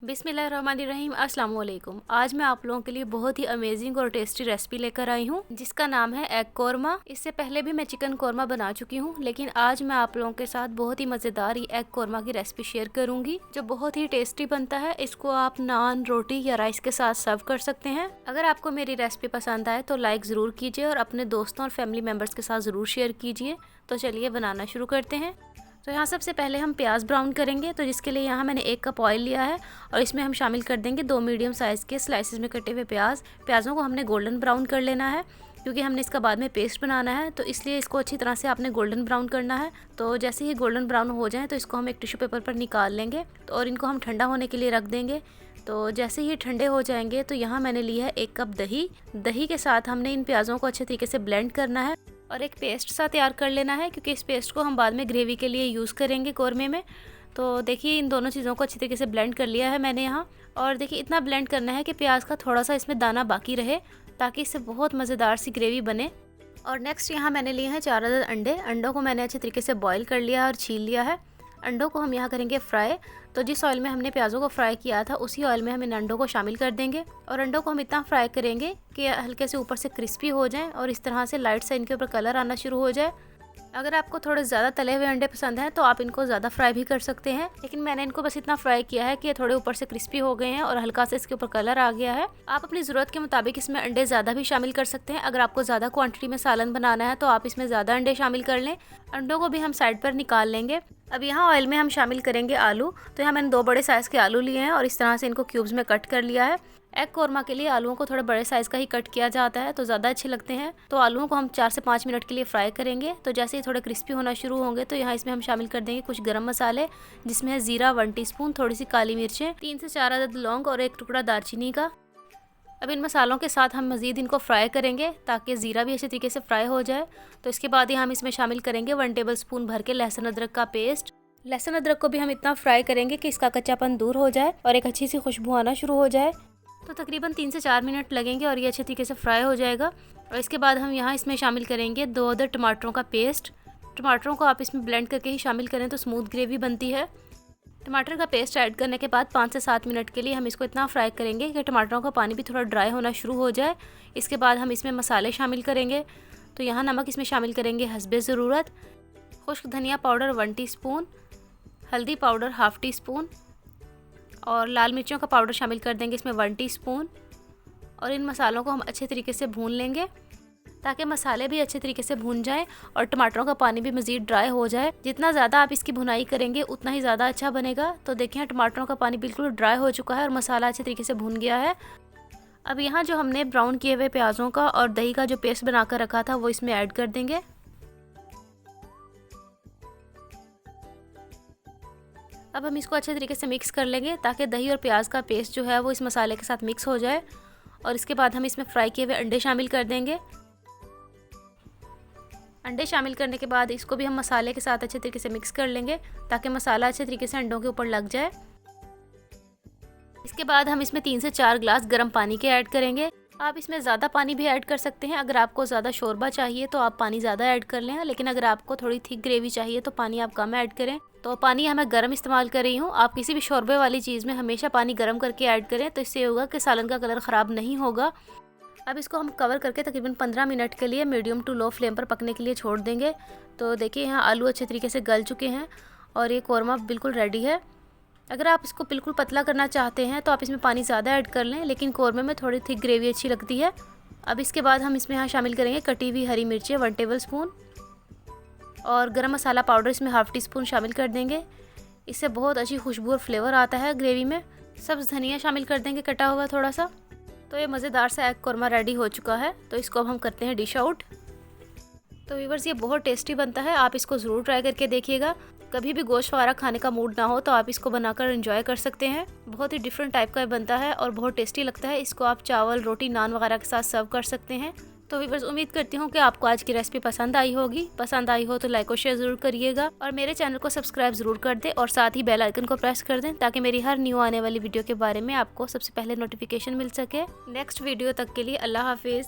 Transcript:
बिस्मिल्लाहिर्रहमानिर्रहीम, अस्सलाम वालेकुम। आज मैं आप लोगों के लिए बहुत ही अमेजिंग और टेस्टी रेसिपी लेकर आई हूँ जिसका नाम है एग कोरमा। इससे पहले भी मैं चिकन कोरमा बना चुकी हूँ, लेकिन आज मैं आप लोगों के साथ बहुत ही मज़ेदार एग कोरमा की रेसिपी शेयर करूँगी जो बहुत ही टेस्टी बनता है। इसको आप नान, रोटी या राइस के साथ सर्व कर सकते हैं। अगर आपको मेरी रेसिपी पसंद आए तो लाइक ज़रूर कीजिए और अपने दोस्तों और फैमिली मेम्बर्स के साथ ज़रूर शेयर कीजिए। तो चलिए बनाना शुरू करते हैं। तो यहाँ सबसे पहले हम प्याज ब्राउन करेंगे, तो जिसके लिए यहाँ मैंने 1 कप ऑयल लिया है और इसमें हम शामिल कर देंगे 2 मीडियम साइज़ के स्लाइसेस में कटे हुए प्याज़ों को हमने गोल्डन ब्राउन कर लेना है, क्योंकि हमने इसका बाद में पेस्ट बनाना है, तो इसलिए इसको अच्छी तरह से आपने गोल्डन ब्राउन करना है। तो जैसे ही गोल्डन ब्राउन हो जाए तो इसको हम एक टिश्यू पेपर पर निकाल लेंगे और इनको हम ठंडा होने के लिए रख देंगे। तो जैसे ही ठंडे हो जाएंगे तो यहाँ मैंने लिया है 1 कप दही के साथ हमने इन प्याज़ों को अच्छे तरीके से ब्लेंड करना है और एक पेस्ट सा तैयार कर लेना है, क्योंकि इस पेस्ट को हम बाद में ग्रेवी के लिए यूज़ करेंगे कोरमे में। तो देखिए इन दोनों चीज़ों को अच्छी तरीके से ब्लेंड कर लिया है मैंने यहाँ, और देखिए इतना ब्लेंड करना है कि प्याज का थोड़ा सा इसमें दाना बाकी रहे, ताकि इससे बहुत मज़ेदार सी ग्रेवी बने। और नेक्स्ट यहाँ मैंने लिए हैं 4 अदद अंडों को मैंने अच्छे तरीके से बॉईल कर लिया है और छील लिया है। अंडों को हम यहाँ करेंगे फ्राई। तो जिस ऑयल में हमने प्याज़ों को फ्राई किया था उसी ऑयल में हम इन अंडों को शामिल कर देंगे और अंडों को हम इतना फ्राई करेंगे कि हल्के से ऊपर से क्रिस्पी हो जाएं और इस तरह से लाइट से इनके ऊपर कलर आना शुरू हो जाए। अगर आपको थोड़े ज़्यादा तले हुए अंडे पसंद हैं तो आप इनको ज़्यादा फ्राई भी कर सकते हैं, लेकिन मैंने इनको बस इतना फ्राई किया है कि ये थोड़े ऊपर से क्रिस्पी हो गए हैं और हल्का से इसके ऊपर कलर आ गया है। आप अपनी ज़रूरत के मुताबिक इसमें अंडे ज़्यादा भी शामिल कर सकते हैं। अगर आपको ज़्यादा क्वांटिटी में सालन बनाना है तो आप इसमें ज़्यादा अंडे शामिल कर लें। अंडों को भी हम साइड पर निकाल लेंगे। अब यहाँ ऑयल में हम शामिल करेंगे आलू। तो यहाँ मैंने 2 बड़े साइज़ के आलू लिए हैं और इस तरह से इनको क्यूब्स में कट कर लिया है। एग कोरमा के लिए आलूओं को थोड़े बड़े साइज़ का ही कट किया जाता है तो ज़्यादा अच्छे लगते हैं। तो आलूओं को हम 4 से 5 मिनट के लिए फ्राई करेंगे। तो जैसे ही थोड़े क्रिस्पी होना शुरू होंगे तो यहाँ इसमें हम शामिल कर देंगे कुछ गरम मसाले, जिसमें है ज़ीरा 1 टीस्पून, थोड़ी सी काली मिर्चें, 3 से 4 अदद लौंग और 1 टुकड़ा दालचीनी का। अब इन मसालों के साथ हम मज़ीद इनको फ्राई करेंगे ताकि ज़ीरा भी अच्छे तरीके से फ्राई हो जाए। तो इसके बाद ही हम इसमें शामिल करेंगे 1 टेबल स्पून भर के लहसुन अदरक का पेस्ट। लहसुन अदरक को भी हम इतना फ्राई करेंगे कि इसका कच्चापन दूर हो जाए और एक अच्छी सी खुशबू आना शुरू हो जाए। तो तकरीबन 3 से 4 मिनट लगेंगे और ये अच्छे तरीके से फ्राई हो जाएगा। और इसके बाद हम यहाँ इसमें शामिल करेंगे 2 अदद टमाटरों का पेस्ट। टमाटरों को आप इसमें ब्लेंड करके ही शामिल करें तो स्मूथ ग्रेवी बनती है। टमाटर का पेस्ट ऐड करने के बाद 5 से 7 मिनट के लिए हम इसको इतना फ्राई करेंगे कि टमाटरों का पानी भी थोड़ा ड्राई होना शुरू हो जाए। इसके बाद हम इसमें मसाले शामिल करेंगे। तो यहाँ नमक इसमें शामिल करेंगे हस्बे ज़रूरत, खुश्क धनिया पाउडर 1 टीस्पून, हल्दी पाउडर 1/2 टीस्पून और लाल मिर्चों का पाउडर शामिल कर देंगे इसमें 1 टीस्पून। और इन मसालों को हम अच्छे तरीके से भून लेंगे ताकि मसाले भी अच्छे तरीके से भून जाएं और टमाटरों का पानी भी मज़ीद ड्राई हो जाए। जितना ज़्यादा आप इसकी भुनाई करेंगे उतना ही ज़्यादा अच्छा बनेगा। तो देखिए टमाटरों का पानी बिल्कुल ड्राई हो चुका है और मसाला अच्छे तरीके से भून गया है। अब यहाँ जो हमने ब्राउन किए हुए प्याज़ों का और दही का जो पेस्ट बना कर रखा था वो इसमें ऐड कर देंगे। अब हम इसको अच्छे तरीके से मिक्स कर लेंगे ताकि दही और प्याज का पेस्ट जो है वो इस मसाले के साथ मिक्स हो जाए। और इसके बाद हम इसमें फ्राई किए हुए अंडे शामिल कर देंगे। अंडे शामिल करने के बाद इसको भी हम मसाले के साथ अच्छे तरीके से मिक्स कर लेंगे ताकि मसाला अच्छे तरीके से अंडों के ऊपर लग जाए। इसके बाद हम इसमें 3 से 4 ग्लास गर्म पानी के ऐड करेंगे। आप इसमें ज़्यादा पानी भी ऐड कर सकते हैं। अगर आपको ज़्यादा शोरबा चाहिए तो आप पानी ज़्यादा ऐड कर लें, लेकिन अगर आपको थोड़ी थिक ग्रेवी चाहिए तो पानी आप कम ऐड करें। तो पानी मैं गर्म इस्तेमाल कर रही हूँ। आप किसी भी शोरबे वाली चीज़ में हमेशा पानी गर्म करके ऐड करें, तो इससे होगा कि सालन का कलर ख़राब नहीं होगा। अब इसको हम कवर करके तकरीबन 15 मिनट के लिए मीडियम टू लो फ्लेम पर पकने के लिए छोड़ देंगे। तो देखिए यहाँ आलू अच्छे तरीके से गल चुके हैं और ये कोरमा बिल्कुल रेडी है। अगर आप इसको बिल्कुल पतला करना चाहते हैं तो आप इसमें पानी ज़्यादा ऐड कर लें, लेकिन कोरमे में थोड़ी थिक ग्रेवी अच्छी लगती है। अब इसके बाद हम इसमें यहाँ शामिल करेंगे कटी हुई हरी मिर्चें 1 टेबल स्पून और गरम मसाला पाउडर इसमें 1/2 टीस्पून शामिल कर देंगे। इससे बहुत अच्छी खुशबू और फ्लेवर आता है ग्रेवी में। सब्ज़ धनिया शामिल कर देंगे कटा हुआ थोड़ा सा। तो ये मज़ेदार सा एग कोरमा रेडी हो चुका है। तो इसको अब हम करते हैं डिश आउट। तो व्यूअर्स ये बहुत टेस्टी बनता है, आप इसको ज़रूर ट्राई करके देखिएगा। कभी भी गोश्त वगैरह खाने का मूड ना हो तो आप इसको बनाकर एंजॉय कर सकते हैं। बहुत ही डिफरेंट टाइप का बनता है और बहुत टेस्टी लगता है। इसको आप चावल, रोटी, नान वगैरह के साथ सर्व कर सकते हैं। तो व्यूअर्स उम्मीद करती हूँ कि आपको आज की रेसिपी पसंद आई होगी। पसंद आई हो तो लाइक और शेयर ज़रूर करिएगा और मेरे चैनल को सब्सक्राइब ज़रूर कर दें और साथ ही बेल आइकन को प्रेस कर दें ताकि मेरी हर न्यू आने वाली वीडियो के बारे में आपको सबसे पहले नोटिफिकेशन मिल सके। नेक्स्ट वीडियो तक के लिए अल्लाह हाफिज़।